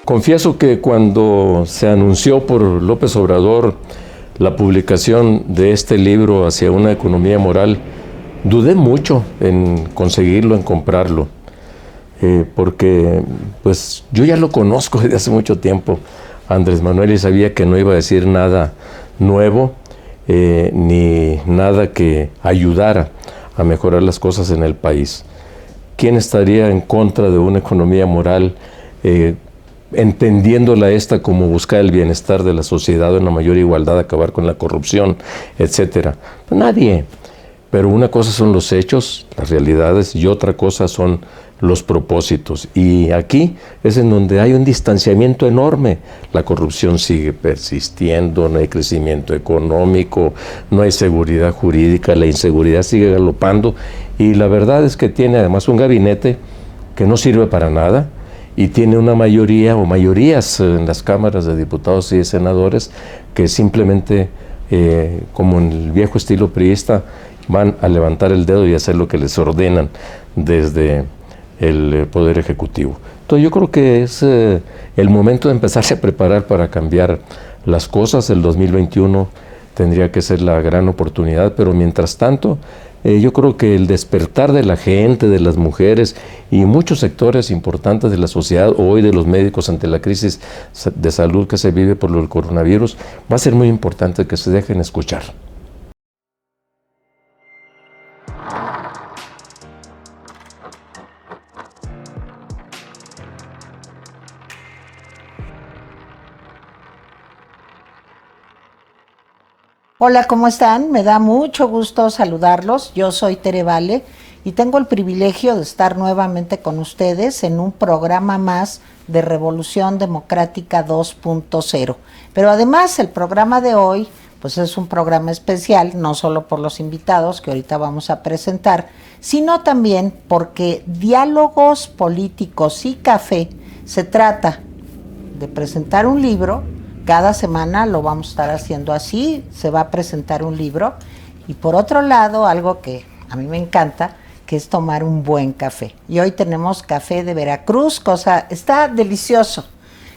Confieso que cuando se anunció por López Obrador la publicación de este libro Hacia una economía moral, dudé mucho en conseguirlo, en comprarlo, porque pues yo ya lo conozco desde hace mucho tiempo, Andrés Manuel, y sabía que no iba a decir nada nuevo, ni nada que ayudara a mejorar las cosas en el país. ¿Quién estaría en contra de una economía moral, entendiéndola esta como buscar el bienestar de la sociedad, una mayor igualdad, acabar con la corrupción, etcétera? Pues nadie. Pero una cosa son los hechos, las realidades, y otra cosa son los propósitos. Y aquí es en donde hay un distanciamiento enorme. La corrupción sigue persistiendo, no hay crecimiento económico, no hay seguridad jurídica, la inseguridad sigue galopando. Y la verdad es que tiene además un gabinete que no sirve para nada, y tiene una mayoría o mayorías en las cámaras de diputados y de senadores que simplemente, como en el viejo estilo priista, van a levantar el dedo y hacer lo que les ordenan desde el Poder Ejecutivo. Entonces yo creo que es el momento de empezarse a preparar para cambiar las cosas. El 2021 tendría que ser la gran oportunidad, pero mientras tanto yo creo que el despertar de la gente, de las mujeres y muchos sectores importantes de la sociedad, hoy de los médicos ante la crisis de salud que se vive por el coronavirus, va a ser muy importante que se dejen escuchar. Hola, ¿cómo están? Me da mucho gusto saludarlos. Yo soy Tere Vale y tengo el privilegio de estar nuevamente con ustedes en un programa más de Revolución Democrática 2.0. Pero además el programa de hoy pues es un programa especial, no solo por los invitados que ahorita vamos a presentar, sino también porque Diálogos Políticos y Café se trata de presentar un libro. Cada semana lo vamos a estar haciendo así, se va a presentar un libro. Y por otro lado, algo que a mí me encanta, que es tomar un buen café. Y hoy tenemos café de Veracruz, está delicioso.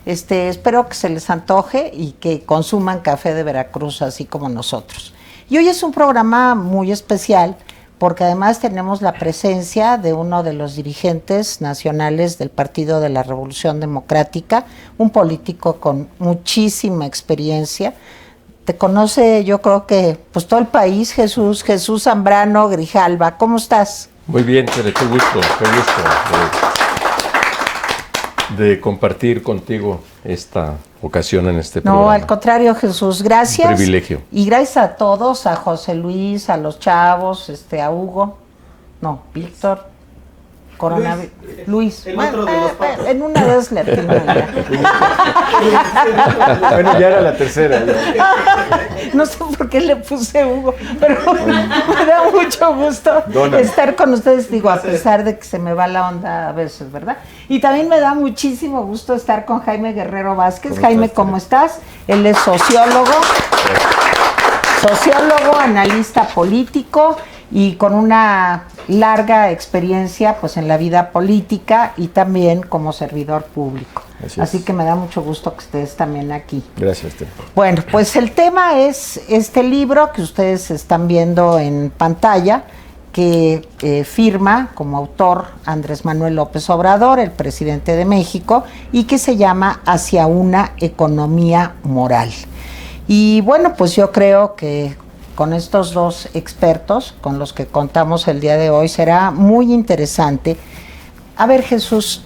Espero que se les antoje y que consuman café de Veracruz así como nosotros. Y hoy es un programa muy especial porque además tenemos la presencia de uno de los dirigentes nacionales del Partido de la Revolución Democrática, un político con muchísima experiencia. Te conoce, yo creo que pues todo el país, Jesús Zambrano Grijalva. ¿Cómo estás? Muy bien, Tere, qué gusto de compartir contigo esta ocasión en este programa. No, al contrario, Jesús, gracias. Un privilegio. Y gracias a todos, a José Luis, a los chavos, a Hugo, Víctor, coronavirus, Luis. El otro de los patos. En una vez le atino ya. Bueno, ya era la tercera. Ya. No sé por qué le puse Hugo, pero me da mucho gusto estar con ustedes, digo, a pesar de que se me va la onda a veces, ¿verdad? Y también me da muchísimo gusto estar con Jaime Guerrero Vázquez. Jaime, ¿cómo estás? Él es sociólogo, analista político y con una larga experiencia pues en la vida política y también como servidor público. Así que me da mucho gusto que estés también aquí. Gracias, Tere. Bueno, pues el tema es este libro que ustedes están viendo en pantalla, que firma como autor Andrés Manuel López Obrador, el presidente de México, y que se llama Hacia una economía moral. Y bueno, pues yo creo que con estos dos expertos con los que contamos el día de hoy será muy interesante. A ver, Jesús,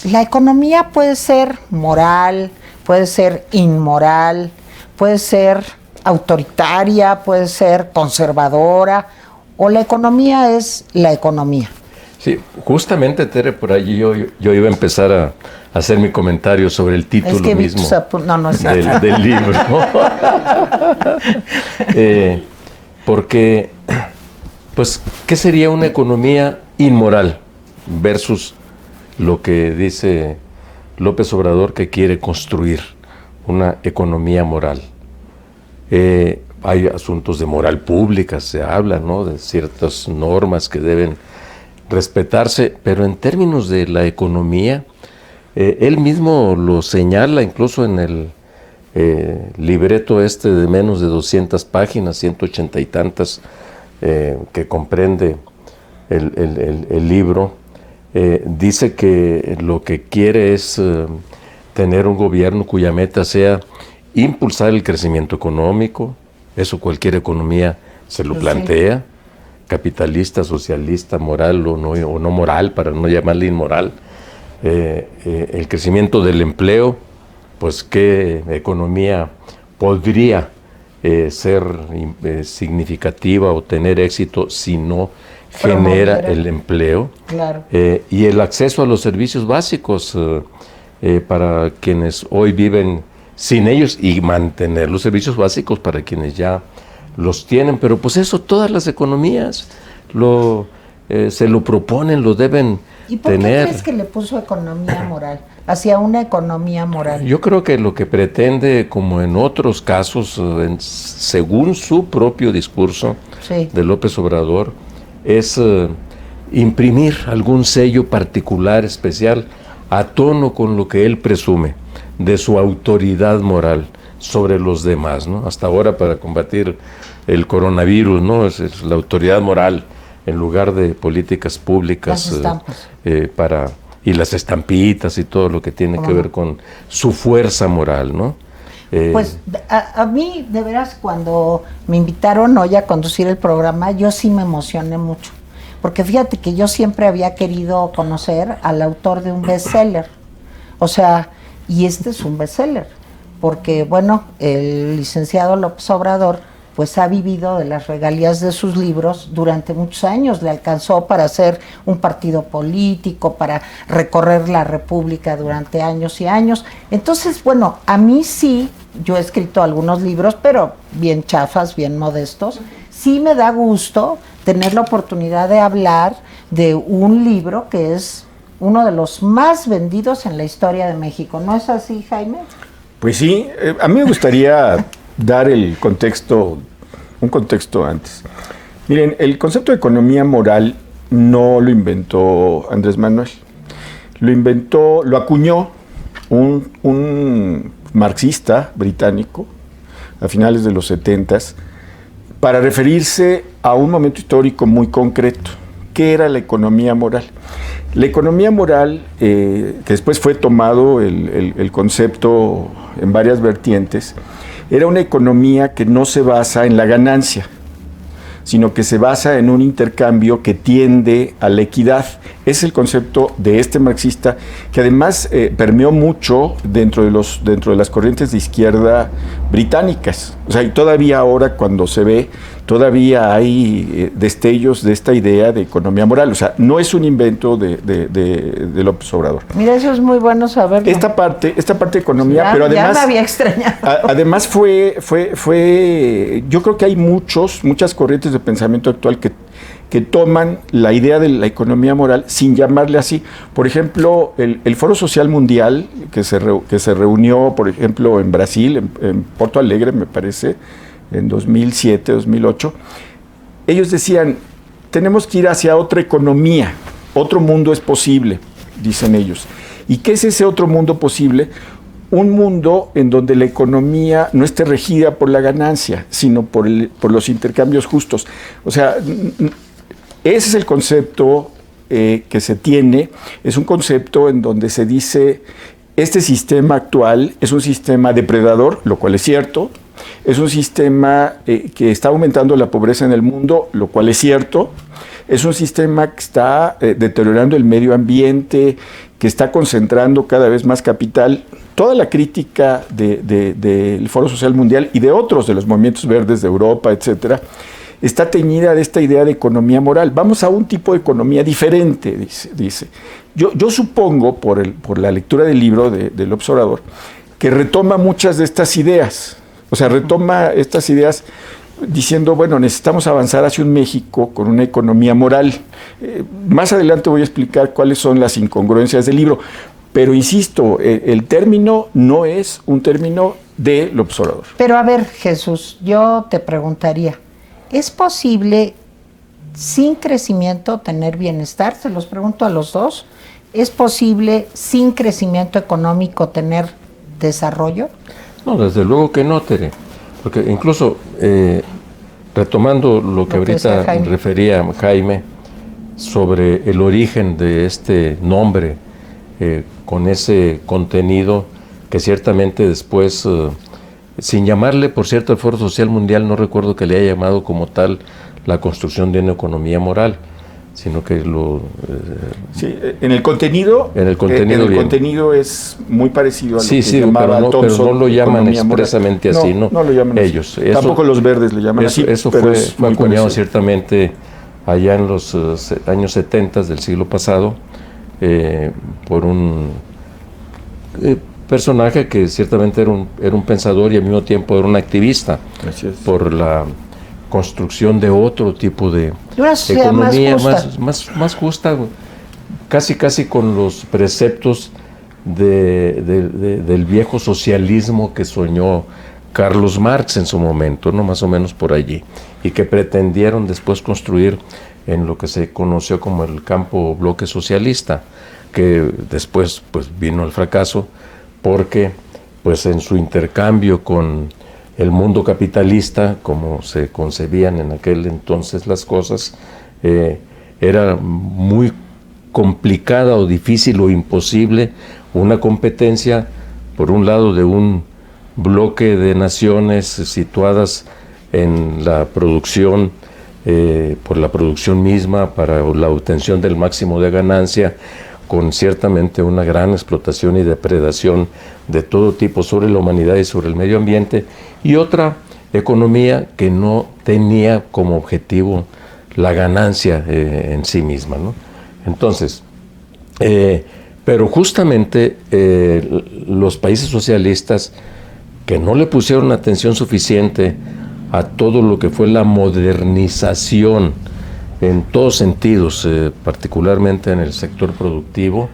la economía puede ser moral, puede ser inmoral, puede ser autoritaria, puede ser conservadora, o la economía es la economía. Sí, justamente, Tere, por allí yo iba a empezar a hacer mi comentario sobre el título mismo del libro. Porque, pues, ¿qué sería una economía inmoral versus lo que dice López Obrador que quiere construir, una economía moral? Hay asuntos de moral pública, se habla, ¿no?, de ciertas normas que deben respetarse, pero en términos de la economía, Él mismo lo señala incluso en el libreto de menos de 200 páginas, 180 y tantas, que comprende el libro. Dice que lo que quiere es tener un gobierno cuya meta sea impulsar el crecimiento económico. Eso cualquier economía se lo plantea, capitalista, socialista, moral o no moral, para no llamarle inmoral. El crecimiento del empleo, pues qué economía podría ser significativa o tener éxito si no genera el empleo. Claro. Y el acceso a los servicios básicos para quienes hoy viven sin ellos, y mantener los servicios básicos para quienes ya los tienen. Pero pues eso todas las economías se lo proponen, lo deben ¿Y por tener. qué crees que le puso economía moral? Hacia una economía moral. Yo creo que lo que pretende, como en otros casos, según su propio discurso de López Obrador, es imprimir algún sello particular, especial, a tono con lo que él presume de su autoridad moral sobre los demás, ¿no? Hasta ahora, para combatir el coronavirus, ¿no? Es la autoridad moral en lugar de políticas públicas y las estampitas y todo lo que tiene que ver con su fuerza moral, ¿no? Pues a mí, de veras, cuando me invitaron hoy a conducir el programa, yo sí me emocioné mucho. Porque fíjate que yo siempre había querido conocer al autor de un bestseller. O sea, y este es un bestseller. Porque, bueno, el licenciado López Obrador pues ha vivido de las regalías de sus libros durante muchos años. Le alcanzó para hacer un partido político, para recorrer la República durante años y años. Entonces, bueno, a mí sí, yo he escrito algunos libros, pero bien chafas, bien modestos. Sí me da gusto tener la oportunidad de hablar de un libro que es uno de los más vendidos en la historia de México. ¿No es así, Jaime? Pues sí, a mí me gustaría dar un contexto antes. Miren, el concepto de economía moral no lo inventó Andrés Manuel. Lo acuñó un marxista británico a finales de los 70s para referirse a un momento histórico muy concreto. ¿Qué era la economía moral? La economía moral, que después fue tomado el concepto en varias vertientes, era una economía que no se basa en la ganancia, sino que se basa en un intercambio que tiende a la equidad. Es el concepto de este marxista, que además permeó mucho dentro de las corrientes de izquierda británicas. O sea, y todavía ahora, cuando se ve, todavía hay destellos de esta idea de economía moral. O sea, no es un invento de López Obrador. Mira, eso es muy bueno saberlo. Esta parte de economía, pero además... Ya me había extrañado. Además yo creo que hay muchas corrientes de pensamiento actual que toman la idea de la economía moral sin llamarle así. Por ejemplo, el Foro Social Mundial, que se reunió, por ejemplo, en Brasil, en Porto Alegre, me parece, en 2007, 2008, ellos decían, tenemos que ir hacia otra economía, otro mundo es posible, dicen ellos. ¿Y qué es ese otro mundo posible? Un mundo en donde la economía no esté regida por la ganancia, sino por los intercambios justos. O sea, ese es el concepto que se tiene, es un concepto en donde se dice, este sistema actual es un sistema depredador, lo cual es cierto, es un sistema que está aumentando la pobreza en el mundo, lo cual es cierto, es un sistema que está deteriorando el medio ambiente, que está concentrando cada vez más capital. Toda la crítica del Foro Social Mundial y de otros, de los movimientos verdes de Europa, etcétera, está teñida de esta idea de economía moral. Vamos a un tipo de economía diferente, dice. Yo supongo, por la lectura del libro de López Obrador, que retoma muchas de estas ideas. O sea, retoma estas ideas diciendo, bueno, necesitamos avanzar hacia un México con una economía moral. Más adelante voy a explicar cuáles son las incongruencias del libro. Pero insisto, el término no es un término de López Obrador. Pero a ver, Jesús, yo te preguntaría, ¿es posible sin crecimiento tener bienestar? Se los pregunto a los dos. ¿Es posible sin crecimiento económico tener desarrollo? No, desde luego que no, Tere. Porque incluso, retomando lo que ahorita refería Jaime sobre el origen de este nombre, con ese contenido que ciertamente después, sin llamarle, por cierto, el Foro Social Mundial, no recuerdo que le haya llamado como tal la construcción de una economía moral, sino que lo... sí, en el contenido... En el contenido, el contenido es muy parecido a lo que llamaba pero Thompson, no lo llaman expresamente así, ¿no? No lo llaman ellos. Así. Tampoco los verdes le llaman así. Eso fue acuñado ciertamente allá en los años 70 del siglo pasado, por un personaje que ciertamente era un pensador y al mismo tiempo era un activista por la construcción de otro tipo de economía más justa, casi con los preceptos del viejo socialismo que soñó Carlos Marx en su momento, ¿no? Más o menos por allí, y que pretendieron después construir en lo que se conoció como el campo bloque socialista, que después pues vino el fracaso porque pues en su intercambio con el mundo capitalista, como se concebían en aquel entonces las cosas, era muy complicada o difícil o imposible una competencia, por un lado, de un bloque de naciones situadas en la producción, por la producción misma, para la obtención del máximo de ganancia, con ciertamente una gran explotación y depredación de todo tipo sobre la humanidad y sobre el medio ambiente, y otra economía que no tenía como objetivo la ganancia en sí misma, ¿no? Entonces, pero justamente los países socialistas que no le pusieron atención suficiente a todo lo que fue la modernización en todos sentidos, particularmente en el sector productivo,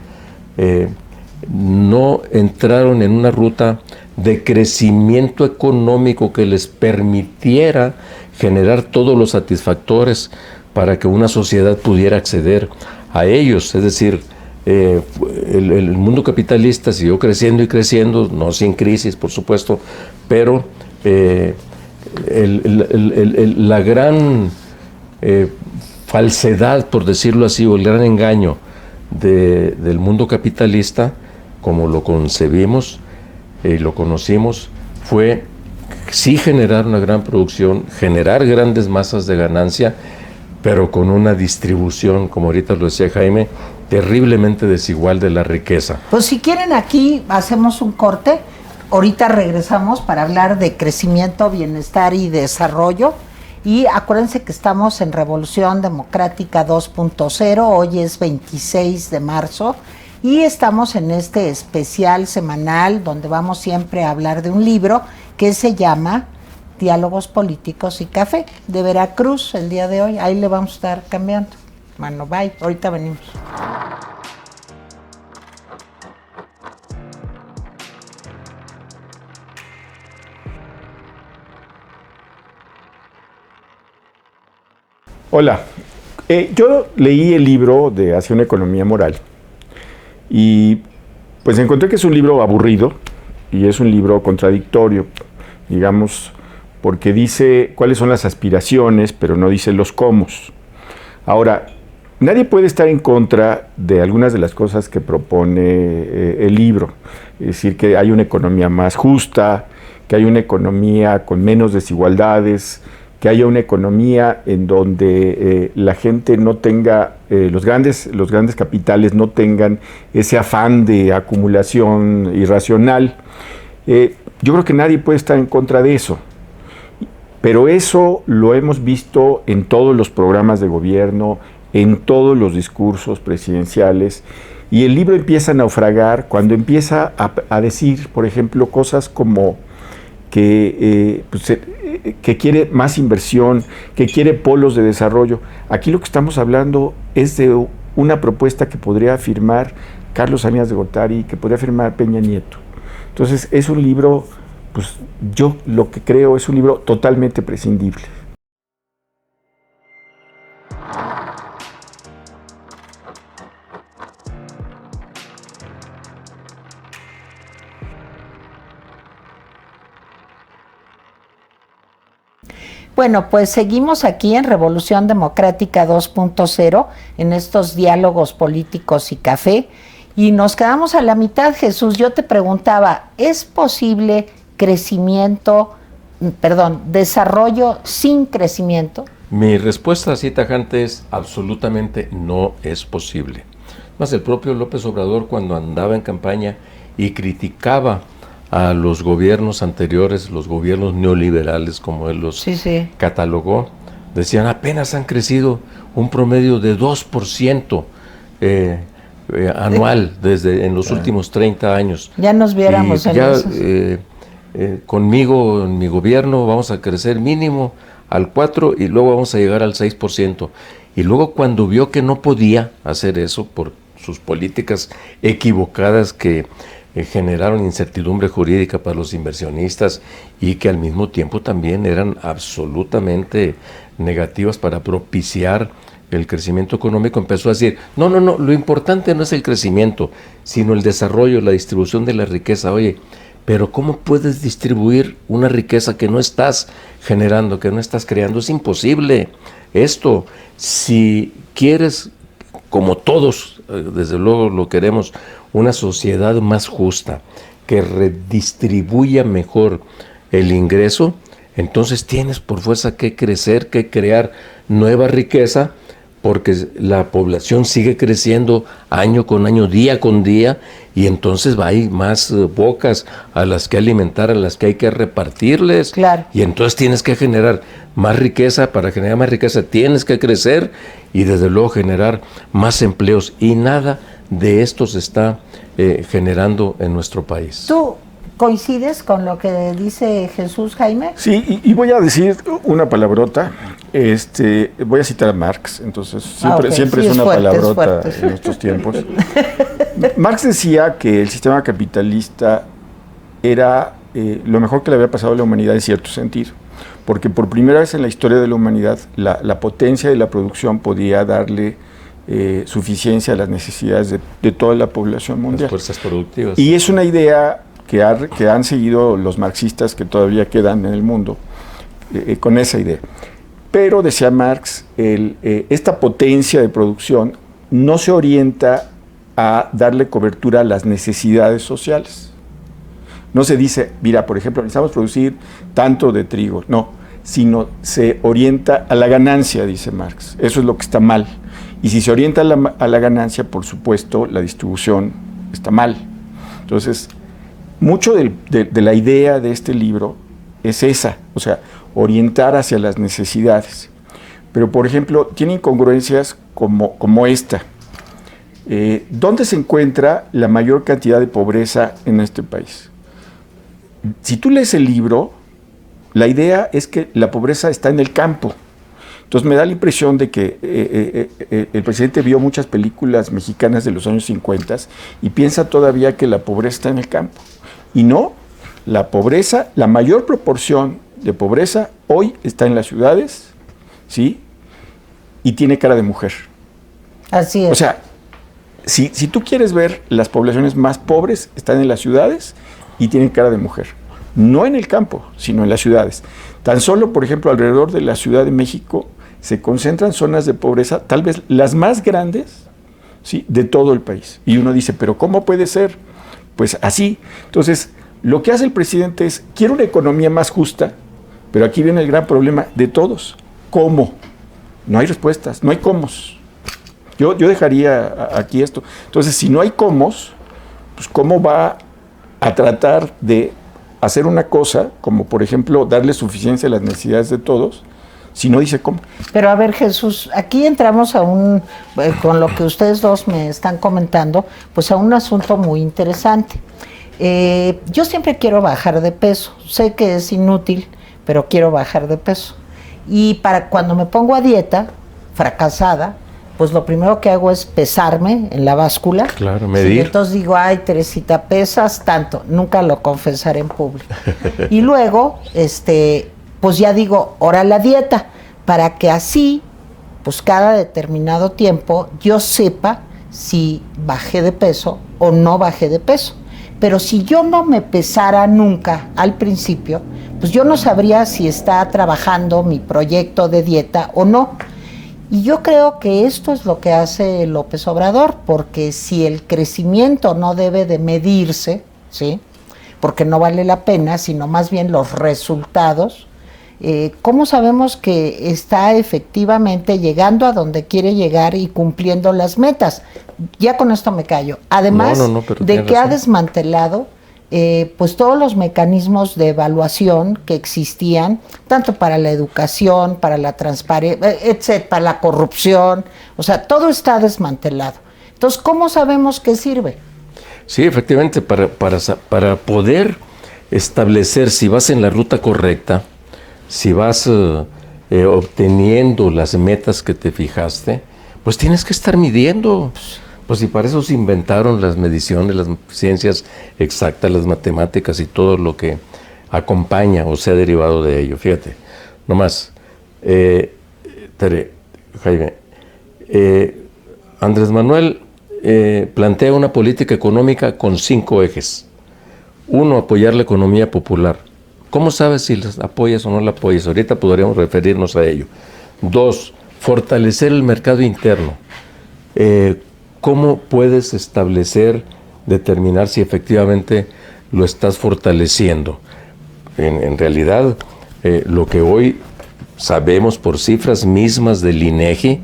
no entraron en una ruta de crecimiento económico que les permitiera generar todos los satisfactores para que una sociedad pudiera acceder a ellos. Es decir, el mundo capitalista siguió creciendo y creciendo, no sin crisis, por supuesto, pero la gran falsedad, por decirlo así, o el gran engaño del mundo capitalista, como lo concebimos y lo conocimos, fue sí generar una gran producción, generar grandes masas de ganancia, pero con una distribución, como ahorita lo decía Jaime, terriblemente desigual de la riqueza. Pues si quieren, aquí hacemos un corte, ahorita regresamos para hablar de crecimiento, bienestar y desarrollo. Y acuérdense que estamos en Revolución Democrática 2.0, hoy es 26 de marzo y estamos en este especial semanal donde vamos siempre a hablar de un libro que se llama Diálogos Políticos y Café, de Veracruz, el día de hoy. Ahí le vamos a estar cambiando. Bueno, bye, ahorita venimos. Hola, yo leí el libro de Hacia una economía moral y pues encontré que es un libro aburrido y es un libro contradictorio, digamos, porque dice cuáles son las aspiraciones, pero no dice los cómo. Ahora, nadie puede estar en contra de algunas de las cosas que propone el libro, es decir, que hay una economía más justa, que hay una economía con menos desigualdades, que haya una economía en donde la gente no tenga, los grandes capitales no tengan ese afán de acumulación irracional. Yo creo que nadie puede estar en contra de eso, pero eso lo hemos visto en todos los programas de gobierno, en todos los discursos presidenciales, y el libro empieza a naufragar cuando empieza a decir, por ejemplo, cosas como que quiere más inversión, que quiere polos de desarrollo. Aquí lo que estamos hablando es de una propuesta que podría firmar Carlos Salinas de Gortari, que podría firmar Peña Nieto. Entonces es un libro, pues yo lo que creo es un libro totalmente prescindible. Bueno, pues seguimos aquí en Revolución Democrática 2.0, en estos diálogos políticos y café, y nos quedamos a la mitad. Jesús, yo te preguntaba, ¿es posible desarrollo sin crecimiento? Mi respuesta así tajante es absolutamente no es posible. Más el propio López Obrador, cuando andaba en campaña y criticaba a los gobiernos anteriores, los gobiernos neoliberales, como él los catalogó, decían apenas han crecido un promedio de 2% anual en los últimos 30 años. Ya nos viéramos en eso. Conmigo, en mi gobierno, vamos a crecer mínimo al 4% y luego vamos a llegar al 6%. Y luego cuando vio que no podía hacer eso por sus políticas equivocadas que generaron incertidumbre jurídica para los inversionistas y que al mismo tiempo también eran absolutamente negativas para propiciar el crecimiento económico, empezó a decir, no, lo importante no es el crecimiento, sino el desarrollo, la distribución de la riqueza. Oye, pero ¿cómo puedes distribuir una riqueza que no estás generando, que no estás creando? Es imposible esto. Si quieres, como todos, desde luego lo queremos, una sociedad más justa, que redistribuya mejor el ingreso, entonces tienes por fuerza que crecer, que crear nueva riqueza, porque la población sigue creciendo año con año, día con día, y entonces hay más bocas a las que alimentar, a las que hay que repartirles. Claro. Y entonces tienes que generar más riqueza. Para generar más riqueza tienes que crecer y desde luego generar más empleos. Y nada de esto se está generando en nuestro país. ¿Tú coincides con lo que dice Jesús, Jaime? Sí, y voy a decir una palabrota. Voy a citar a Marx, entonces siempre sí, es una palabrota es en estos tiempos. Marx decía que el sistema capitalista era lo mejor que le había pasado a la humanidad en cierto sentido, porque por primera vez en la historia de la humanidad la potencia de la producción podía darle suficiencia a las necesidades de toda la población mundial. Las fuerzas productivas. Y es una idea que han seguido los marxistas que todavía quedan en el mundo con esa idea. Pero, decía Marx, esta potencia de producción no se orienta a darle cobertura a las necesidades sociales. No se dice, mira, por ejemplo, necesitamos producir tanto de trigo, no, sino se orienta a la ganancia, dice Marx. Eso es lo que está mal. Y si se orienta a la ganancia, por supuesto, la distribución está mal. Entonces, mucho de la idea de este libro es esa, o sea, orientar hacia las necesidades. Pero, por ejemplo, tiene incongruencias como esta. ¿Dónde se encuentra la mayor cantidad de pobreza en este país? Si tú lees el libro, la idea es que la pobreza está en el campo. Entonces me da la impresión de que el presidente vio muchas películas mexicanas de los años 50 y piensa todavía que la pobreza está en el campo. Y no, la pobreza, la mayor proporción de pobreza hoy está en las ciudades, ¿sí? Y tiene cara de mujer. Así es. O sea, si tú quieres ver las poblaciones más pobres, están en las ciudades y tienen cara de mujer. No en el campo, sino en las ciudades. Tan solo, por ejemplo, alrededor de la Ciudad de México se concentran zonas de pobreza, tal vez las más grandes, ¿sí?, de todo el país. Y uno dice, ¿pero cómo puede ser? Pues así. Entonces, lo que hace el presidente es, quiere una economía más justa, pero aquí viene el gran problema de todos. ¿Cómo? No hay respuestas, no hay cómo. Yo dejaría aquí esto. Entonces, si no hay cómo, pues ¿cómo va a tratar de hacer una cosa, como por ejemplo darle suficiencia a las necesidades de todos, si no dice cómo? Pero a ver, Jesús, aquí entramos a con lo que ustedes dos me están comentando, pues a un asunto muy interesante. Yo siempre quiero bajar de peso, sé que es inútil, pero quiero bajar de peso. Y para cuando me pongo a dieta, fracasada, pues lo primero que hago es pesarme en la báscula. Claro, medir. Y entonces digo, ay, Teresita, pesas tanto. Nunca lo confesaré en público. Y luego, pues ya digo, ahora la dieta, para que así, pues cada determinado tiempo, yo sepa si bajé de peso o no bajé de peso. Pero si yo no me pesara nunca al principio, pues yo no sabría si está trabajando mi proyecto de dieta o no. Y yo creo que esto es lo que hace López Obrador, porque si el crecimiento no debe de medirse, ¿sí?, porque no vale la pena, sino más bien los resultados, ¿cómo sabemos que está efectivamente llegando a donde quiere llegar y cumpliendo las metas? Ya con esto me callo. Además de que ha desmantelado pues todos los mecanismos de evaluación que existían, tanto para la educación, para la transparencia, etcétera, para la corrupción, o sea, todo está desmantelado. Entonces, ¿cómo sabemos que sirve? Sí, efectivamente, para poder establecer si vas en la ruta correcta, si vas obteniendo las metas que te fijaste, pues tienes que estar midiendo. Pues y para eso se inventaron las mediciones, las ciencias exactas, las matemáticas y todo lo que acompaña o sea derivado de ello. Fíjate, nomás, Jaime, Andrés Manuel plantea una política económica con 5 ejes. 1, apoyar la economía popular. ¿Cómo sabes si las apoyas o no la apoyas? Ahorita podríamos referirnos a ello. 2, fortalecer el mercado interno. ¿Cómo puedes establecer, determinar si efectivamente lo estás fortaleciendo? En realidad, lo que hoy sabemos por cifras mismas del INEGI,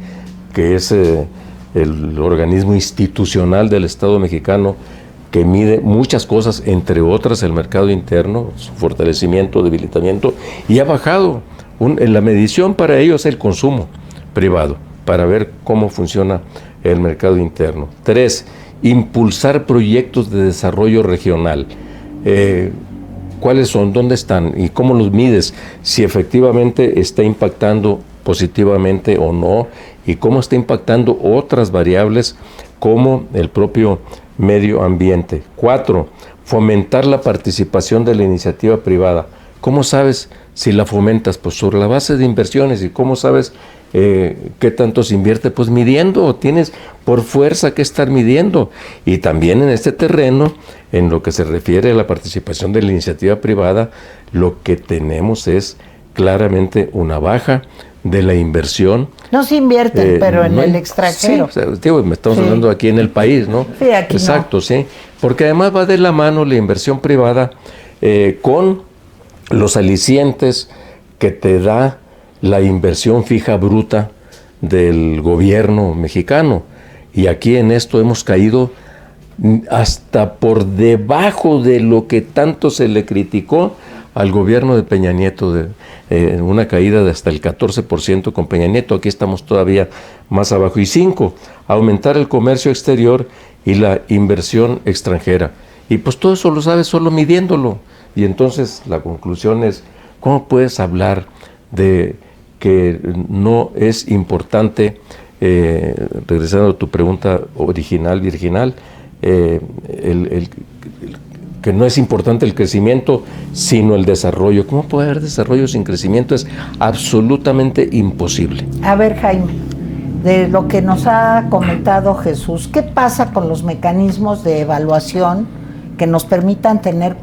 que es el organismo institucional del Estado mexicano, que mide muchas cosas, entre otras el mercado interno, su fortalecimiento, debilitamiento, y ha bajado. En la medición para ello es el consumo privado, para ver cómo funciona el mercado interno. 3, impulsar proyectos de desarrollo regional. ¿Cuáles son? ¿Dónde están? ¿Y cómo los mides? Si efectivamente está impactando positivamente o no, y cómo está impactando otras variables como el propio medio ambiente. 4, fomentar la participación de la iniciativa privada. ¿Cómo sabes si la fomentas? Pues sobre la base de inversiones. ¿Y cómo sabes qué tanto se invierte? Pues midiendo, tienes por fuerza que estar midiendo. Y también en este terreno, en lo que se refiere a la participación de la iniciativa privada, lo que tenemos es claramente una baja de la inversión. No se invierten, pero en el extranjero. Sí, o sea, me estamos hablando aquí en el país, ¿no? Sí, aquí exacto, no. Sí. Porque además va de la mano la inversión privada con los alicientes que te da la inversión fija bruta del gobierno mexicano. Y aquí en esto hemos caído hasta por debajo de lo que tanto se le criticó al gobierno de Peña Nieto, una caída de hasta el 14% con Peña Nieto. Aquí estamos todavía más abajo. Y 5, aumentar el comercio exterior y la inversión extranjera. Y pues todo eso lo sabes solo midiéndolo. Y entonces la conclusión es, ¿cómo puedes hablar de que no es importante, regresando a tu pregunta original, virginal, que no es importante el crecimiento, sino el desarrollo? ¿Cómo puede haber desarrollo sin crecimiento? Es absolutamente imposible. A ver, Jaime, de lo que nos ha comentado Jesús, ¿qué pasa con los mecanismos de evaluación que nos permitan tener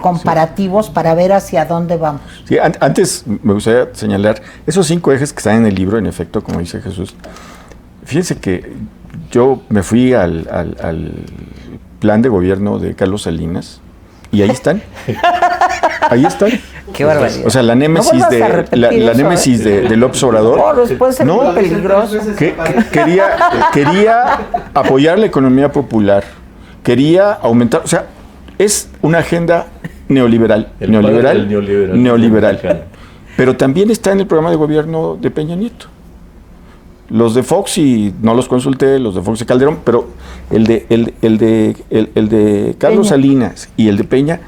comparativos para ver hacia dónde vamos? Sí, antes me gustaría señalar esos 5 ejes que están en el libro, en efecto, como dice Jesús. Fíjense que yo me fui al plan de gobierno de Carlos Salinas y ahí están. Ahí están. Qué barbaridad. O sea, la némesis de López Obrador. No, después es muy peligroso. Quería apoyar la economía popular, quería aumentar, o sea, es una agenda neoliberal. Neoliberal. Pero también está en el programa de gobierno de Peña Nieto. Los de Fox, y no los consulté, los de Fox y Calderón, pero el de Carlos Salinas y el de Peña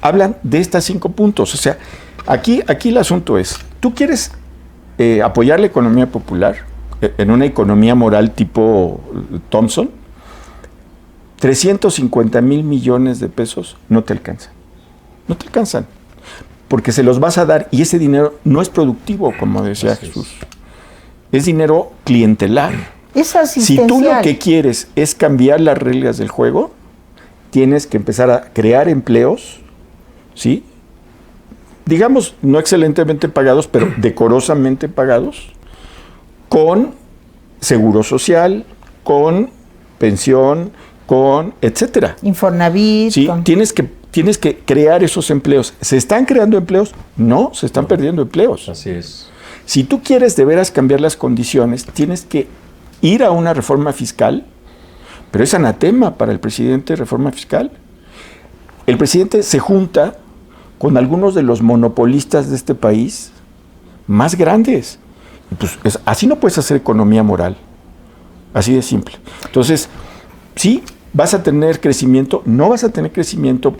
hablan de estas 5 puntos. O sea, aquí el asunto es, ¿tú quieres apoyar la economía popular en una economía moral tipo Thompson? 350,000 millones de pesos no te alcanzan. No te alcanzan. Porque se los vas a dar y ese dinero no es productivo, como decía Jesús. Es dinero clientelar. Es asistencial. Si tú lo que quieres es cambiar las reglas del juego, tienes que empezar a crear empleos, ¿sí? Digamos, no excelentemente pagados, pero decorosamente pagados, con seguro social, con pensión, con etcétera. Infonavit. Sí, tienes que crear esos empleos. ¿Se están creando empleos? No, se están perdiendo empleos. Así es. Si tú quieres de veras cambiar las condiciones, tienes que ir a una reforma fiscal, pero es anatema para el presidente reforma fiscal. El presidente se junta con algunos de los monopolistas de este país más grandes. Pues así no puedes hacer economía moral. Así de simple. Entonces, sí, vas a tener crecimiento, no vas a tener crecimiento,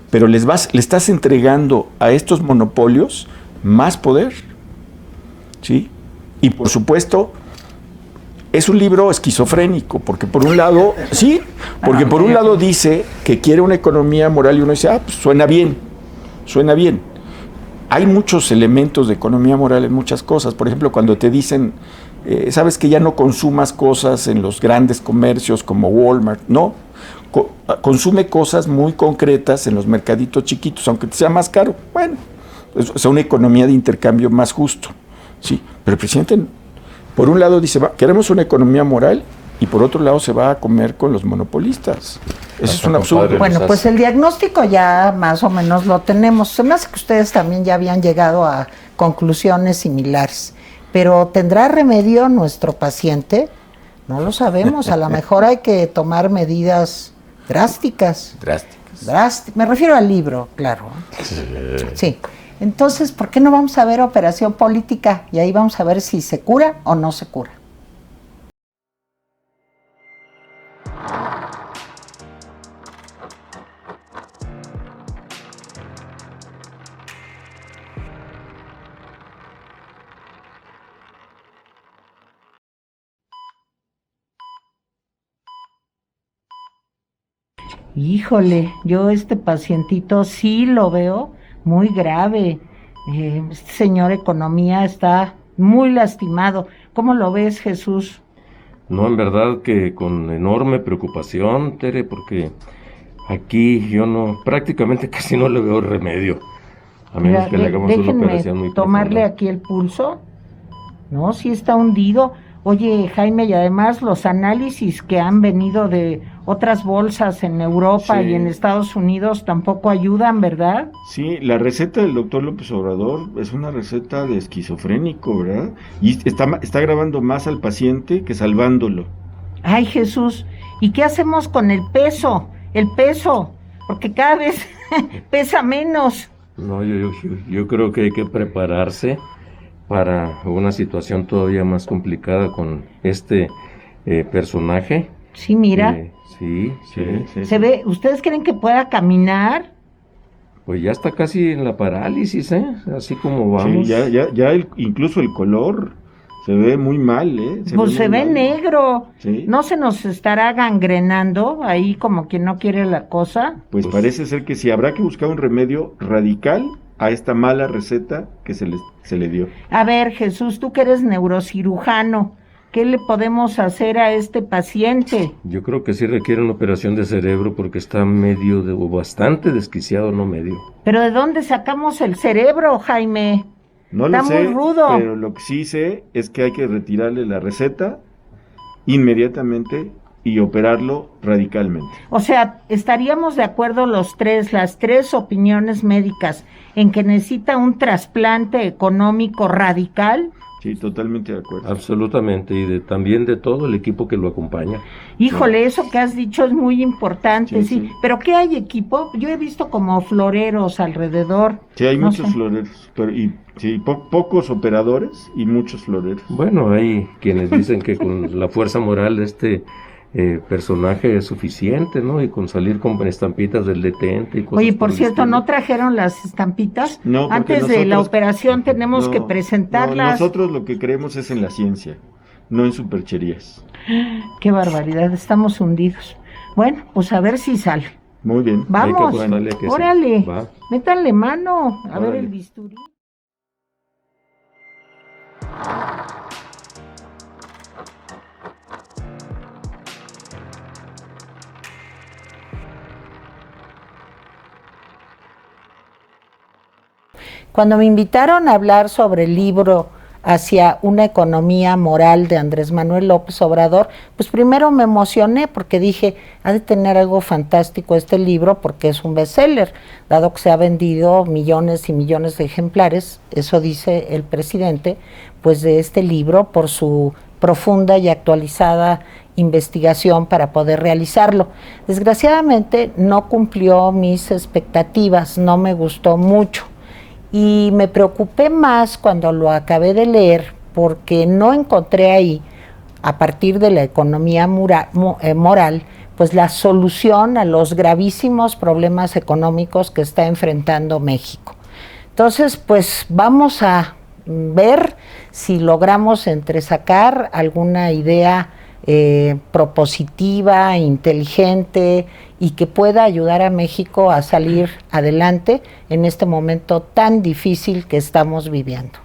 pero le estás entregando a estos monopolios más poder. ¿Sí? Y por supuesto, es un libro esquizofrénico, porque por un lado, sí, porque por un lado dice que quiere una economía moral y uno dice, pues suena bien. Hay muchos elementos de economía moral en muchas cosas. Por ejemplo, cuando te dicen, sabes que ya no consumas cosas en los grandes comercios como Walmart, no. Consume cosas muy concretas en los mercaditos chiquitos, aunque te sea más caro. Bueno, es una economía de intercambio más justo. Sí, pero el presidente, por un lado dice, queremos una economía moral, y por otro lado se va a comer con los monopolistas. Eso es un absurdo. Bueno, pues el diagnóstico ya más o menos lo tenemos. Se me hace que ustedes también ya habían llegado a conclusiones similares. Pero ¿tendrá remedio nuestro paciente? No lo sabemos. A lo mejor hay que tomar medidas drásticas. Me refiero al libro, claro. Sí. Entonces, ¿por qué no vamos a ver Operación Política? Y ahí vamos a ver si se cura o no se cura. Híjole, yo este pacientito sí lo veo muy grave. Este señor Economía está muy lastimado. ¿Cómo lo ves, Jesús? No, en verdad que con enorme preocupación, Tere, porque aquí yo prácticamente casi no le veo remedio, a menos Mira, que le hagamos una déjenme operación muy tomarle profunda. aquí el pulso. No, sí está hundido. Oye, Jaime, y además los análisis que han venido de otras bolsas en Europa Sí. y en Estados Unidos tampoco ayudan, ¿verdad? Sí, la receta del doctor López Obrador es una receta de esquizofrénico, ¿verdad? Y está grabando más al paciente que salvándolo. Ay, Jesús, ¿y qué hacemos con el peso? El peso, porque cada vez pesa menos. No, yo creo que hay que prepararse para una situación todavía más complicada con este personaje. Sí, mira, Sí. se ve, ¿ustedes creen que pueda caminar? Pues ya está casi en la parálisis, ¿eh? Así como Sí, vamos. incluso el color se ve muy mal, ¿eh? Pues se muy ve mal. negro. Sí. ¿No se nos estará gangrenando ahí como quien no quiere la cosa? Pues parece ser que sí, habrá que buscar un remedio radical a esta mala receta que se le dio. A ver, Jesús, tú que eres neurocirujano, ¿qué le podemos hacer a este paciente? Yo creo que sí requiere una operación de cerebro porque está o bastante desquiciado, no medio. ¿Pero de dónde sacamos el cerebro, Jaime? No lo Está sé, muy rudo. pero lo que sí sé es que hay que retirarle la receta inmediatamente y operarlo radicalmente. O sea, estaríamos de acuerdo los tres, las tres opiniones médicas, en que necesita un trasplante económico radical. Sí, totalmente de acuerdo. Absolutamente, y también de todo el equipo que lo acompaña. Híjole, eso que has dicho es muy importante, sí. Sí. ¿Pero qué hay, equipo? Yo he visto como floreros alrededor. Sí, hay No muchos sé. floreros, pocos operadores y muchos floreros. Bueno, hay quienes dicen que con la fuerza moral de este personaje es suficiente, ¿no? Y con salir con estampitas del detente y cosas Oye, por el cierto, estilo. ¿no trajeron las estampitas? No, porque Antes de la nosotros- operación tenemos No, que no, presentarlas. nosotros lo que creemos es en la ciencia, no en supercherías. Qué barbaridad, estamos hundidos. Bueno, pues a ver si sale. Muy bien. Vamos, apostarle a que sí. órale, Va. métanle mano, a ver Órale. el bisturí. Cuando me invitaron a hablar sobre el libro Hacia una economía moral de Andrés Manuel López Obrador, pues primero me emocioné porque dije, ha de tener algo fantástico este libro porque es un bestseller, dado que se ha vendido millones y millones de ejemplares, eso dice el presidente, pues de este libro por su profunda y actualizada investigación para poder realizarlo. Desgraciadamente no cumplió mis expectativas, no me gustó mucho. Y me preocupé más cuando lo acabé de leer porque no encontré ahí, a partir de la economía moral, pues la solución a los gravísimos problemas económicos que está enfrentando México. Entonces, pues vamos a ver si logramos entresacar alguna idea propositiva, inteligente y que pueda ayudar a México a salir adelante en este momento tan difícil que estamos viviendo.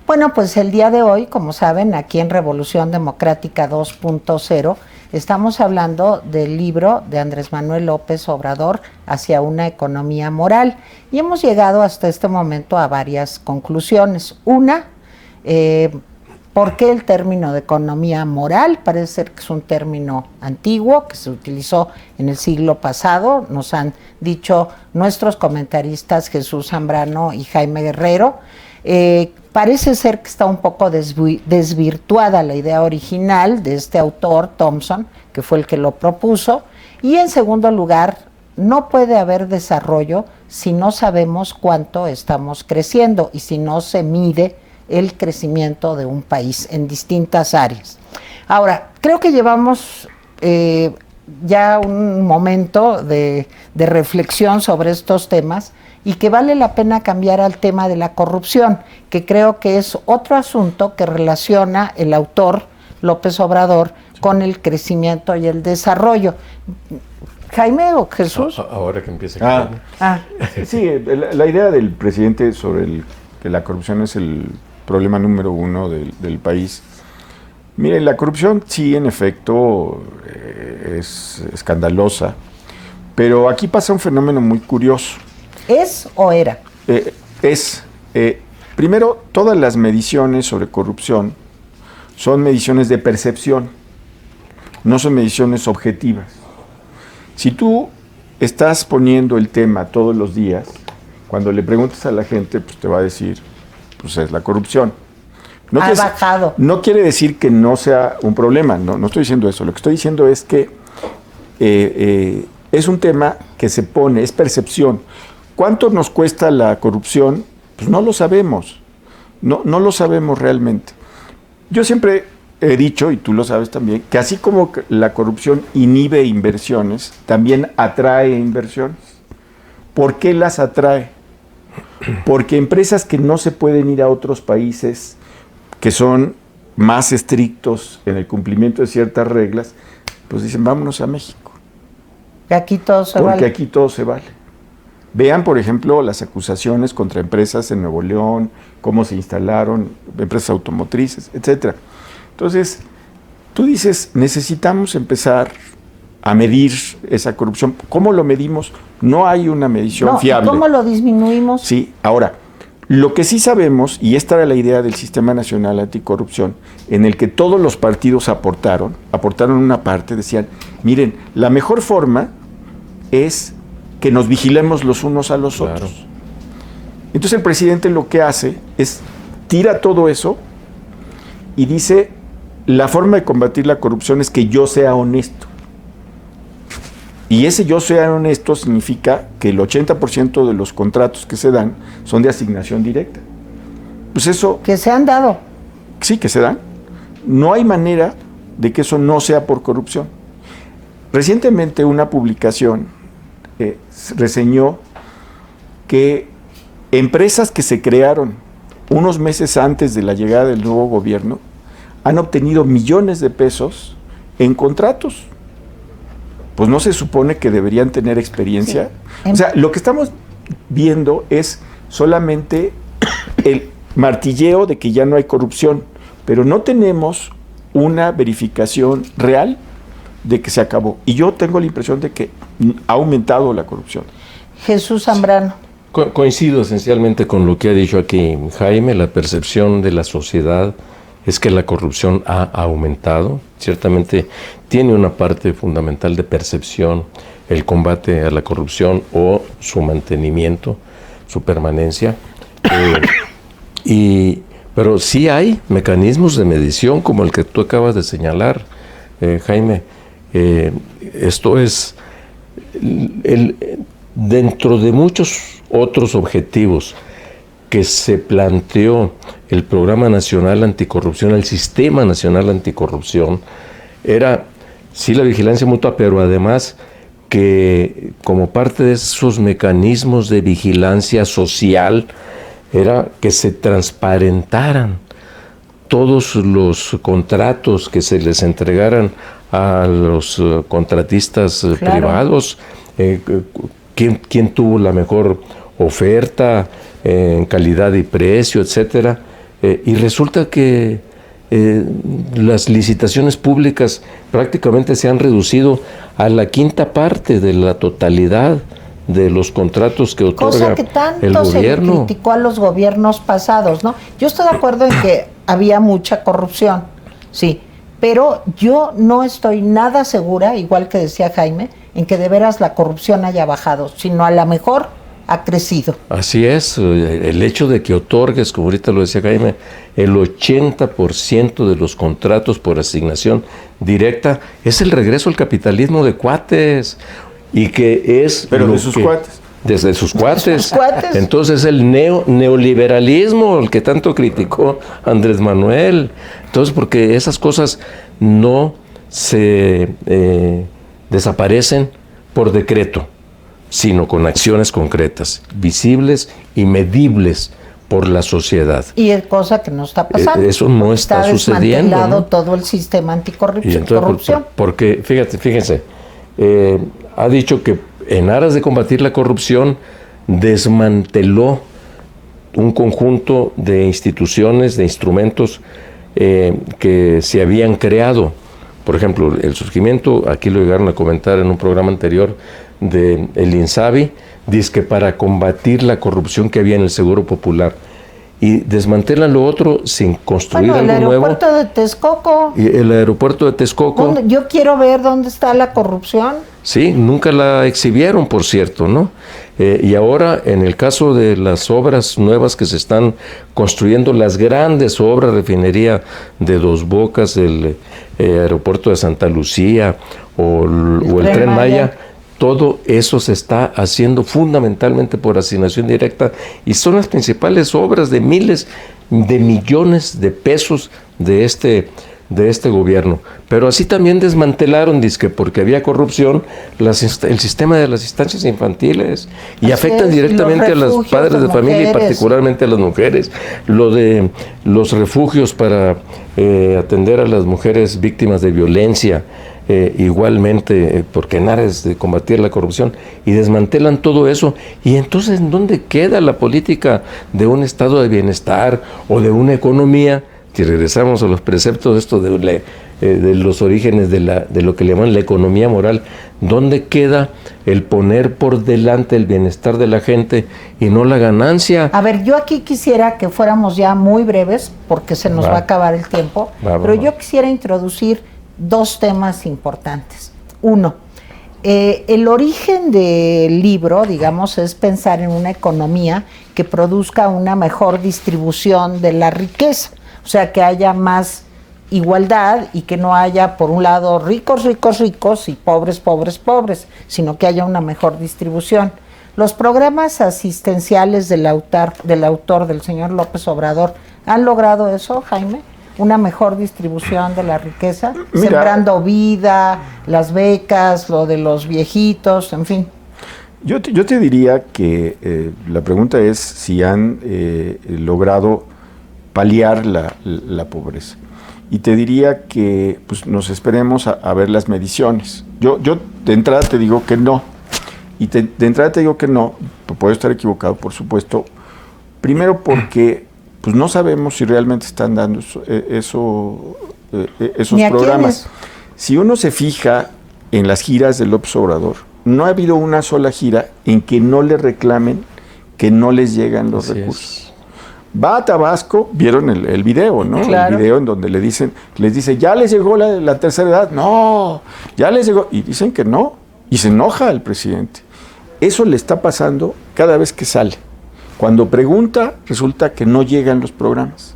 Bueno, pues el día de hoy, como saben, aquí en Revolución Democrática 2.0, estamos hablando del libro de Andrés Manuel López Obrador, Hacia una economía moral, y hemos llegado hasta este momento a varias conclusiones. Una, ¿por qué el término de economía moral? Parece ser que es un término antiguo que se utilizó en el siglo pasado, nos han dicho nuestros comentaristas Jesús Zambrano y Jaime Guerrero. Parece ser que está un poco desvirtuada la idea original de este autor, Thompson, que fue el que lo propuso. Y en segundo lugar, no puede haber desarrollo si no sabemos cuánto estamos creciendo y si no se mide el crecimiento de un país en distintas áreas. Ahora, creo que llevamos ya un momento de reflexión sobre estos temas y que vale la pena cambiar al tema de la corrupción, que creo que es otro asunto que relaciona el autor López Obrador con el crecimiento y el desarrollo. Jaime o Jesús. Ahora que empiece. Sí, la idea del presidente sobre que la corrupción es el problema número uno del país. Miren, la corrupción sí, en efecto, es escandalosa, pero aquí pasa un fenómeno muy curioso. ¿Es o era? Primero, todas las mediciones sobre corrupción son mediciones de percepción, no son mediciones objetivas. Si tú estás poniendo el tema todos los días, cuando le preguntas a la gente, pues te va a decir, pues es la corrupción. Ha bajado. No quiere decir que no sea un problema, no estoy diciendo eso. Lo que estoy diciendo es que es un tema que se pone, es percepción. ¿Cuánto nos cuesta la corrupción? Pues no lo sabemos, no lo sabemos realmente. Yo siempre he dicho, y tú lo sabes también, que así como la corrupción inhibe inversiones, también atrae inversiones. ¿Por qué las atrae? Porque empresas que no se pueden ir a otros países, que son más estrictos en el cumplimiento de ciertas reglas, pues dicen, vámonos a México. Aquí todo se vale. Porque aquí todo se vale. Vean, por ejemplo, las acusaciones contra empresas en Nuevo León, cómo se instalaron, empresas automotrices, etcétera. Entonces, tú dices, necesitamos empezar a medir esa corrupción. ¿Cómo lo medimos? No hay una medición fiable. ¿Cómo lo disminuimos? Sí, ahora, lo que sí sabemos, y esta era la idea del Sistema Nacional Anticorrupción, en el que todos los partidos aportaron una parte, decían, miren, la mejor forma es que nos vigilemos los unos a los otros. Entonces el presidente lo que hace es tira todo eso y dice, la forma de combatir la corrupción es que yo sea honesto. Y ese yo sea honesto significa que el 80% de los contratos que se dan son de asignación directa. Pues eso... Que se han dado. Sí, que se dan. No hay manera de que eso no sea por corrupción. Recientemente una publicación reseñó que empresas que se crearon unos meses antes de la llegada del nuevo gobierno han obtenido millones de pesos en contratos. Pues no se supone que deberían tener experiencia. Sí. O sea, lo que estamos viendo es solamente el martilleo de que ya no hay corrupción, pero no tenemos una verificación real de que se acabó. Y yo tengo la impresión de que ha aumentado la corrupción. Jesús Zambrano. Coincido esencialmente con lo que ha dicho aquí Jaime. La percepción de la sociedad es que la corrupción ha aumentado. Ciertamente tiene una parte fundamental de percepción el combate a la corrupción o su mantenimiento, su permanencia. Pero sí hay mecanismos de medición como el que tú acabas de señalar, Jaime. Esto es dentro de muchos otros objetivos que se planteó el Programa Nacional Anticorrupción, el Sistema Nacional Anticorrupción, era sí la vigilancia mutua, pero además que como parte de esos mecanismos de vigilancia social era que se transparentaran todos los contratos que se les entregaran a los contratistas privados, quién tuvo la mejor oferta en calidad y precio, etcétera, y resulta que las licitaciones públicas prácticamente se han reducido a la quinta parte de la totalidad de los contratos que otorga que tanto el gobierno. Se le criticó a los gobiernos pasados, ¿no? Yo estoy de acuerdo en que había mucha corrupción, sí, pero yo no estoy nada segura, igual que decía Jaime, en que de veras la corrupción haya bajado, sino a lo mejor ha crecido. Así es, el hecho de que otorgues, como ahorita lo decía Jaime, el 80% de los contratos por asignación directa es el regreso al capitalismo de cuates, y que es... Pero de sus cuates. Desde sus cuates. cuates. Entonces el neoliberalismo, el que tanto criticó Andrés Manuel. Entonces, porque esas cosas no se desaparecen por decreto, sino con acciones concretas, visibles y medibles por la sociedad. Y es cosa que no está pasando. Eso no está sucediendo, desmantelado, ¿no? ¿no? Todo el sistema anticorrupción. Y entonces, porque, fíjense, ha dicho que en aras de combatir la corrupción desmanteló un conjunto de instituciones, de instrumentos que se habían creado. Por ejemplo, el surgimiento, aquí lo llegaron a comentar en un programa anterior, del INSABI, dice que para combatir la corrupción que había en el Seguro Popular. Y desmantelan lo otro sin construir algo nuevo. El aeropuerto de Texcoco. Y el aeropuerto de Texcoco. Yo quiero ver dónde está la corrupción. Sí, nunca la exhibieron, por cierto, ¿no? Y ahora, en el caso de las obras nuevas que se están construyendo, las grandes obras, refinería de Dos Bocas, el aeropuerto de Santa Lucía o el Tren Maya, todo eso se está haciendo fundamentalmente por asignación directa y son las principales obras de miles de millones de pesos de este gobierno. Pero así también desmantelaron, dizque porque había corrupción, el sistema de las instancias infantiles y afectan directamente a los padres de familia y particularmente a las mujeres. Lo de los refugios para atender a las mujeres víctimas de violencia, igualmente, porque en aras de combatir la corrupción, y desmantelan todo eso. Y entonces, ¿dónde queda la política de un estado de bienestar o de una economía? Si regresamos a los preceptos de esto de los orígenes de lo que le llaman la economía moral, ¿dónde queda el poner por delante el bienestar de la gente y no la ganancia? A ver, yo aquí quisiera que fuéramos ya muy breves, porque se nos va a acabar el tiempo, pero yo quisiera introducir dos temas importantes. Uno, el origen del libro, digamos, es pensar en una economía que produzca una mejor distribución de la riqueza, o sea, que haya más igualdad y que no haya, por un lado, ricos, ricos, ricos y pobres, pobres, pobres, sino que haya una mejor distribución. Los programas asistenciales del autor, del señor López Obrador, ¿han logrado eso, Jaime? Una mejor distribución de la riqueza, Sembrando Vida, las becas, lo de los viejitos, en fin. Yo te diría que la pregunta es si han logrado paliar la pobreza. Y te diría que pues, nos esperemos a ver las mediciones. Yo de entrada te digo que no. Y de entrada te digo que no, puedo estar equivocado, por supuesto. Primero porque pues no sabemos si realmente están dando esos ¿Ni programas. Si uno se fija en las giras de López Obrador, no ha habido una sola gira en que no le reclamen que no les llegan los recursos. Va a Tabasco, vieron el video, ¿no? Claro. El video en donde les dice, ya les llegó la tercera edad. No, ya les llegó. Y dicen que no. Y se enoja el presidente. Eso le está pasando cada vez que sale. Cuando pregunta, resulta que no llegan los programas.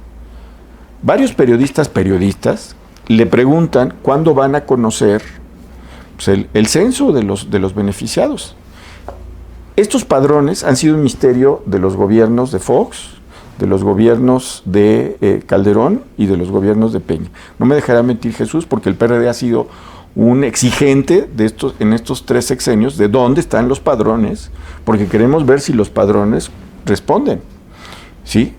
Varios periodistas le preguntan cuándo van a conocer pues, el censo de los beneficiados. Estos padrones han sido un misterio de los gobiernos de Fox, de los gobiernos de Calderón y de los gobiernos de Peña. No me dejará mentir Jesús, porque el PRD ha sido un exigente en estos 3 sexenios de dónde están los padrones, porque queremos ver si los padrones responden. ¿Sí?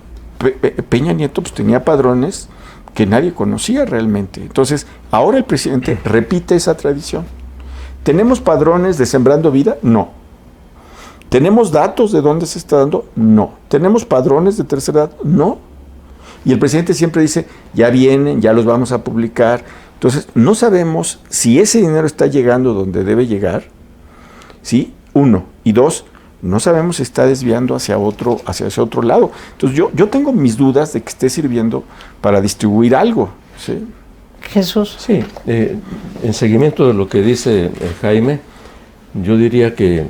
Peña Nieto pues, tenía padrones que nadie conocía realmente. Entonces, ahora el presidente repite esa tradición. ¿Tenemos padrones de Sembrando Vida? No. ¿Tenemos datos de dónde se está dando? No. ¿Tenemos padrones de tercera edad? No. Y el presidente siempre dice, ya vienen, ya los vamos a publicar. Entonces, no sabemos si ese dinero está llegando donde debe llegar, ¿sí? 1. Y 2, no sabemos si está desviando hacia ese otro lado. Entonces, yo tengo mis dudas de que esté sirviendo para distribuir algo, ¿sí? Jesús. Sí, en seguimiento de lo que dice Jaime, yo diría que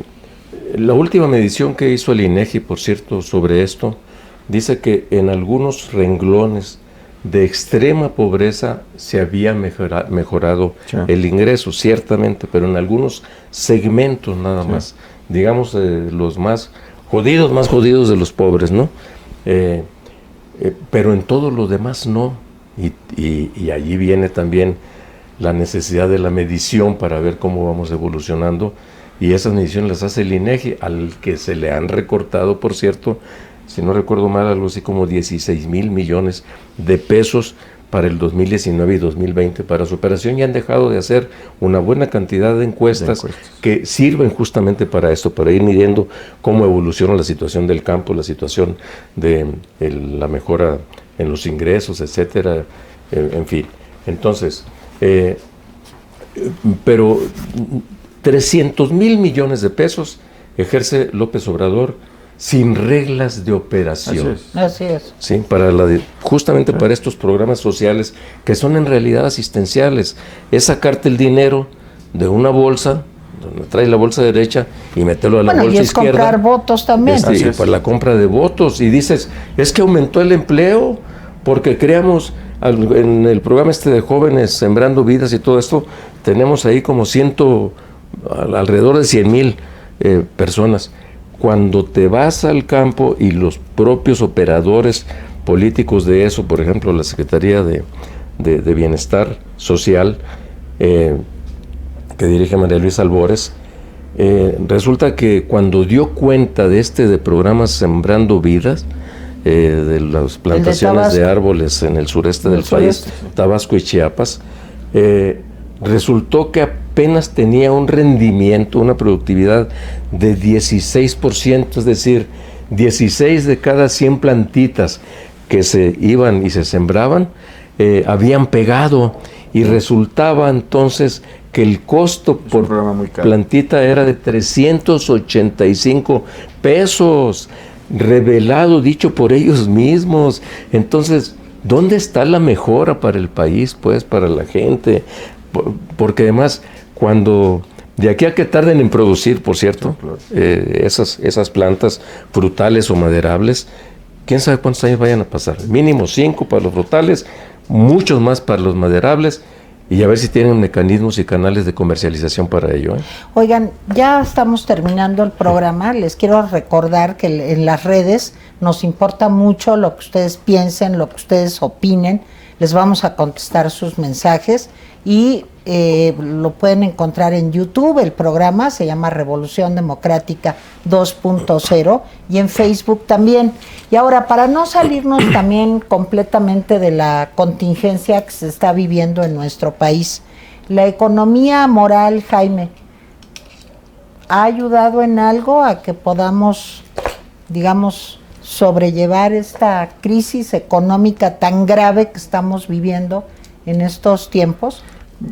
la última medición que hizo el INEGI, por cierto, sobre esto, dice que en algunos renglones de extrema pobreza se había mejorado el ingreso, ciertamente, pero en algunos segmentos nada más, digamos los más jodidos de los pobres, ¿no? Pero en todo lo demás no, y allí viene también la necesidad de la medición para ver cómo vamos evolucionando, y esas mediciones las hace el INEGI, al que se le han recortado, por cierto, si no recuerdo mal, algo así como 16,000 millones de pesos para el 2019 y 2020 para su operación, y han dejado de hacer una buena cantidad de encuestas que sirven justamente para esto, para ir midiendo cómo evoluciona la situación del campo, la situación de la mejora en los ingresos, etcétera, en fin. Entonces, pero 300,000 millones de pesos ejerce López Obrador sin reglas de operación. Así es. Sí, justamente para estos programas sociales que son en realidad asistenciales. Es sacarte el dinero de una bolsa, donde trae la bolsa derecha, y meterlo a la bolsa y es izquierda. Comprar votos también. Para la compra de votos. Y dices, es que aumentó el empleo porque creamos en el programa de jóvenes Sembrando Vidas y todo esto, tenemos ahí como alrededor de 100,000 personas. Cuando te vas al campo y los propios operadores políticos de eso, por ejemplo, la Secretaría de Bienestar Social, que dirige María Luisa Albores, resulta que cuando dio cuenta de programas Sembrando Vidas, de las plantaciones de árboles en el sureste del país, Tabasco y Chiapas, resultó que apenas tenía un rendimiento, una productividad de 16%, es decir, 16 de cada 100 plantitas que se iban y se sembraban, habían pegado, y resultaba entonces que el costo por plantita era de 385 pesos, revelado, dicho por ellos mismos. Entonces, ¿dónde está la mejora para el país, pues, para la gente? Porque además, cuando de aquí a que tarden en producir, por cierto, esas plantas frutales o maderables, quién sabe cuántos años vayan a pasar. Mínimo 5 para los frutales, muchos más para los maderables, y a ver si tienen mecanismos y canales de comercialización para ello. Oigan, ya estamos terminando el programa. Les quiero recordar que en las redes nos importa mucho lo que ustedes piensen, lo que ustedes opinen. Les vamos a contestar sus mensajes, y lo pueden encontrar en YouTube. El programa se llama Revolución Democrática 2.0, y en Facebook también. Y ahora, para no salirnos también completamente de la contingencia que se está viviendo en nuestro país, la economía moral, Jaime, ¿ha ayudado en algo a que podamos, digamos, sobrellevar esta crisis económica tan grave que estamos viviendo en estos tiempos,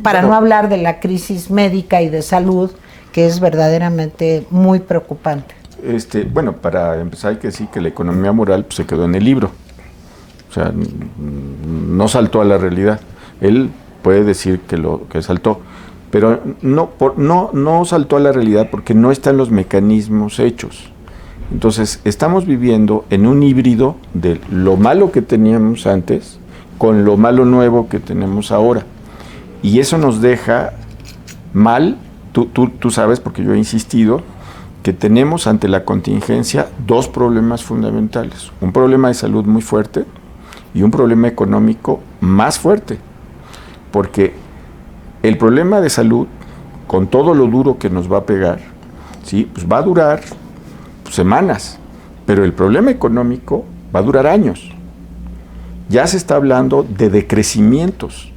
para no hablar de la crisis médica y de salud, que es verdaderamente muy preocupante? Bueno, para empezar hay que decir que la economía moral pues, se quedó en el libro. O sea, no saltó a la realidad. Él puede decir que saltó, pero no saltó a la realidad porque no están los mecanismos hechos. Entonces, estamos viviendo en un híbrido de lo malo que teníamos antes con lo malo nuevo que tenemos ahora. Y eso nos deja mal. Tú sabes, porque yo he insistido, que tenemos ante la contingencia dos problemas fundamentales. Un problema de salud muy fuerte y un problema económico más fuerte. Porque el problema de salud, con todo lo duro que nos va a pegar, ¿sí? Pues va a durar semanas, pero el problema económico va a durar años. Ya se está hablando de decrecimientos.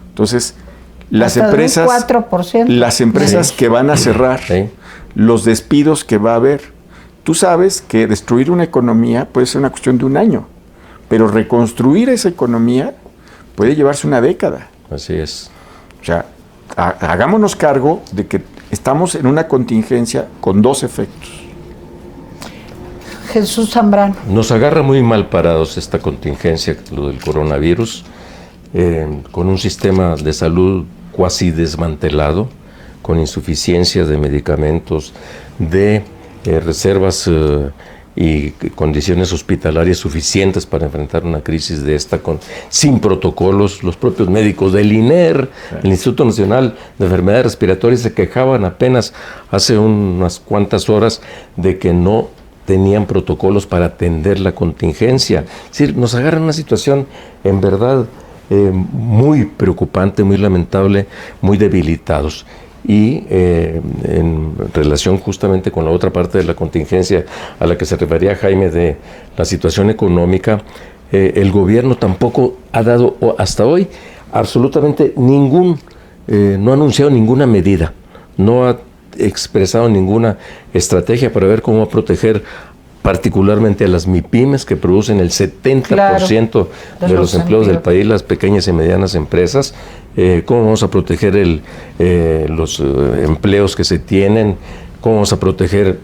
Entonces, las empresas, 4%. Las empresas que van a cerrar, los despidos que va a haber. Tú sabes que destruir una economía puede ser una cuestión de un año, pero reconstruir esa economía puede llevarse una década. Así es. O sea, hagámonos cargo de que estamos en una contingencia con dos efectos. Jesús Zambrano. Nos agarra muy mal parados esta contingencia, lo del coronavirus, con un sistema de salud cuasi desmantelado, con insuficiencia de medicamentos, de reservas y condiciones hospitalarias suficientes para enfrentar una crisis de esta, sin protocolos. Los propios médicos del INER, el Instituto Nacional de Enfermedades Respiratorias, se quejaban apenas hace unas cuantas horas de que no tenían protocolos para atender la contingencia. Es decir, nos agarra una situación en verdad muy preocupante, muy lamentable, muy debilitados. Y en relación justamente con la otra parte de la contingencia a la que se refería Jaime, de la situación económica, el gobierno tampoco ha dado hasta hoy absolutamente no ha anunciado ninguna medida, no ha expresado ninguna estrategia para ver cómo proteger particularmente a las MIPYMES, que producen el 70% de los empleos del país, las pequeñas y medianas empresas. ¿Cómo vamos a proteger los empleos que se tienen? ¿Cómo vamos a proteger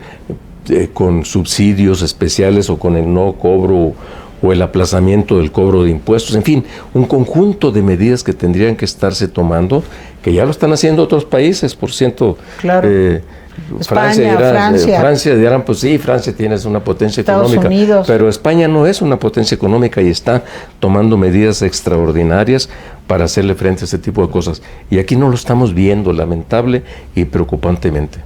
con subsidios especiales o con el no cobro o el aplazamiento del cobro de impuestos? En fin, un conjunto de medidas que tendrían que estarse tomando, que ya lo están haciendo otros países, por ciento. Claro. Francia dirán, pues sí, Francia tiene una potencia Estados económica, Unidos. Pero España no es una potencia económica y está tomando medidas extraordinarias para hacerle frente a este tipo de cosas. Y aquí no lo estamos viendo, lamentable y preocupantemente.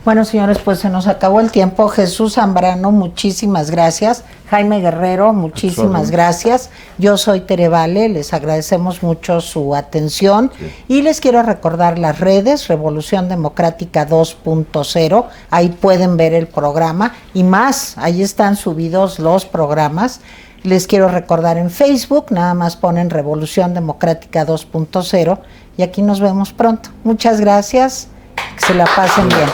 Bueno, señores, pues se nos acabó el tiempo. Jesús Zambrano, muchísimas gracias. Jaime Guerrero, muchísimas gracias. Yo soy Tere Vale, les agradecemos mucho su atención y les quiero recordar las redes, Revolución Democrática 2.0, ahí pueden ver el programa y más, ahí están subidos los programas. Les quiero recordar en Facebook, nada más ponen Revolución Democrática 2.0 y aquí nos vemos pronto. Muchas gracias, que se la pasen bien.